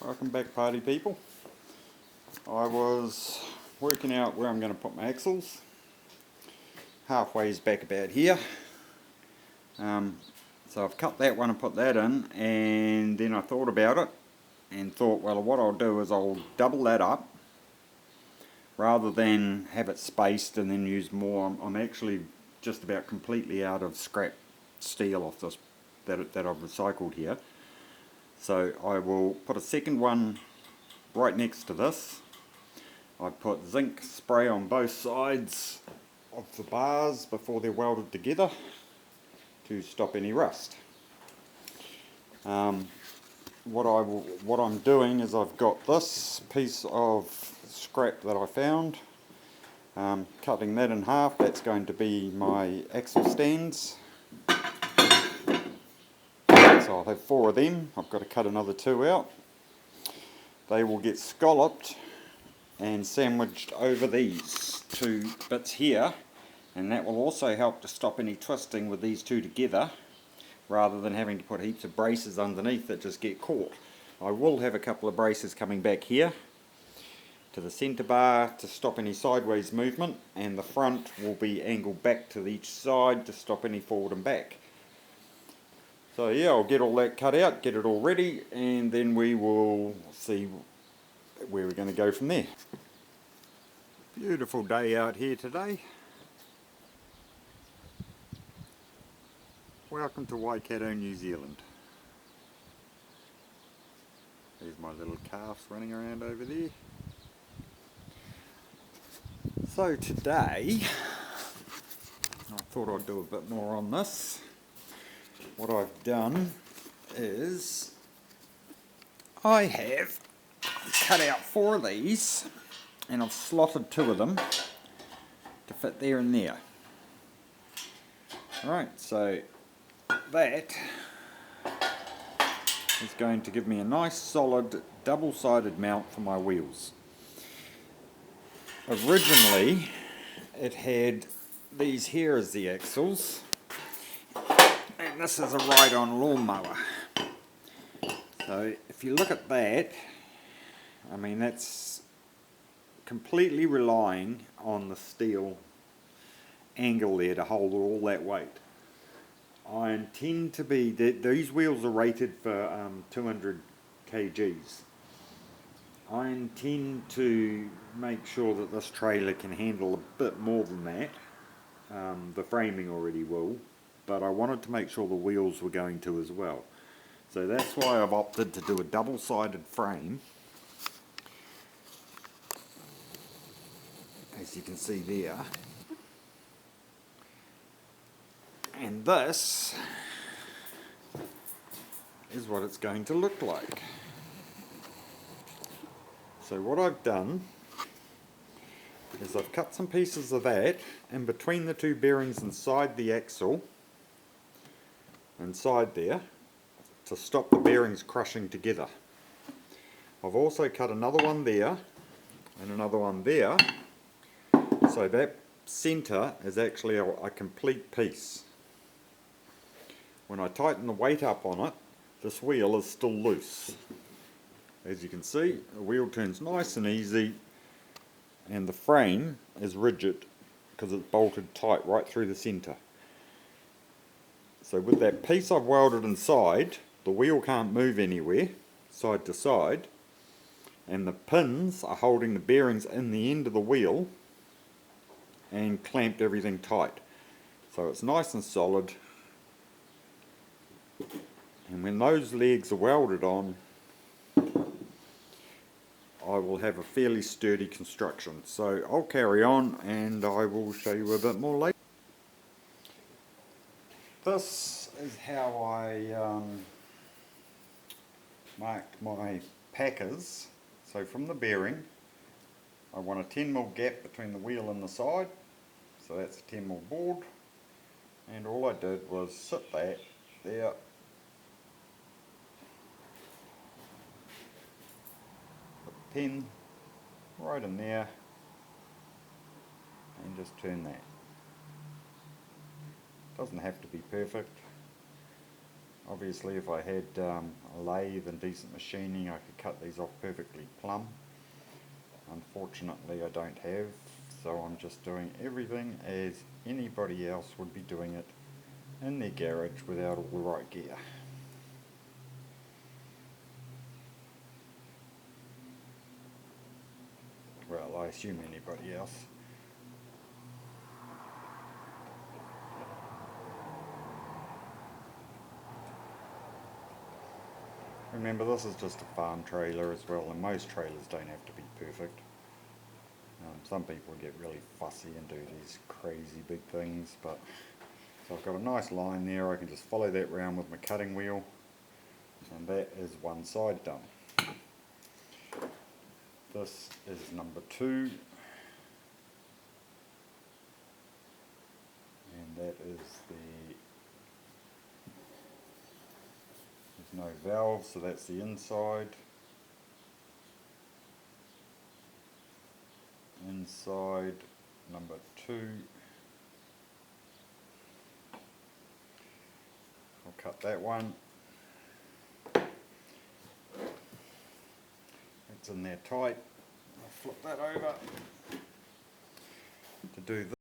Welcome back, party people. I was working out where I'm going to put my axles. Halfway's back about here. So I've cut that one and put that in, and then I thought about it and thought, well, what I'll do is I'll double that up rather than have it spaced and then use more. I'm actually just about completely out of scrap steel off this that I've recycled here. So I will put a second one right next to this. I put zinc spray on both sides of the bars before they're welded together to stop any rust. What I'm doing is I've got this piece of scrap that I found, cutting that in half. That's going to be my axle stands. So I'll have 4 of them. I've got to cut another 2 out. They will get scalloped and sandwiched over these 2 bits here, and that will also help to stop any twisting with these 2 together rather than having to put heaps of braces underneath that just get caught. I will have a couple of braces coming back here to the centre bar to stop any sideways movement, and the front will be angled back to each side to stop any forward and back. So yeah, I'll get all that cut out, get it all ready, and then we will see where we're going to go from there. Beautiful day out here today. Welcome to Waikato, New Zealand. There's my little calves running around over there. So today, I thought I'd do a bit more on this. What I've done is I have cut out 4 of these and I've slotted 2 of them to fit there and there. Right, so that is going to give me a nice solid double-sided mount for my wheels. Originally it had these here as the axles, and this is a ride-on lawnmower. So if you look at that, I mean, that's completely relying on the steel angle there to hold all that weight. I intend to be, these wheels are rated for 200 kgs. I intend to make sure that this trailer can handle a bit more than that. The framing already will, but I wanted to make sure the wheels were going to as well. So that's why I've opted to do a double-sided frame, as you can see there. And this is what it's going to look like. So what I've done is I've cut some pieces of that in between the 2 bearings inside the axle, inside there, to stop the bearings crushing together. I've also cut another one there and another one there, so that centre is actually a complete piece. When I tighten the weight up on it, this wheel is still loose. As you can see, the wheel turns nice and easy, and the frame is rigid because it's bolted tight right through the centre. So with that piece I've welded inside, the wheel can't move anywhere, side to side, and the pins are holding the bearings in the end of the wheel and clamped everything tight. So it's nice and solid, and when those legs are welded on, I will have a fairly sturdy construction. So I'll carry on and I will show you a bit more later. This is how I marked my packers. So from the bearing, I want a 10mm gap between the wheel and the side, so that's a 10mm board, and all I did was sit that there, put the pen right in there, and just turn that. Doesn't have to be perfect. Obviously if I had a lathe and decent machining I could cut these off perfectly plumb. Unfortunately I don't have, so I'm just doing everything as anybody else would be doing it in their garage without all the right gear. Well, I assume anybody else. Remember, this is just a farm trailer as well, and most trailers don't have to be perfect. Some people get really fussy and do these crazy big things, but so I've got a nice line there. I can just follow that round with my cutting wheel, and that is one side done. This is number 2, and that is there's no valve, so that's the inside. Inside number 2. I'll cut that one. It's in there tight. I'll flip that over to do this.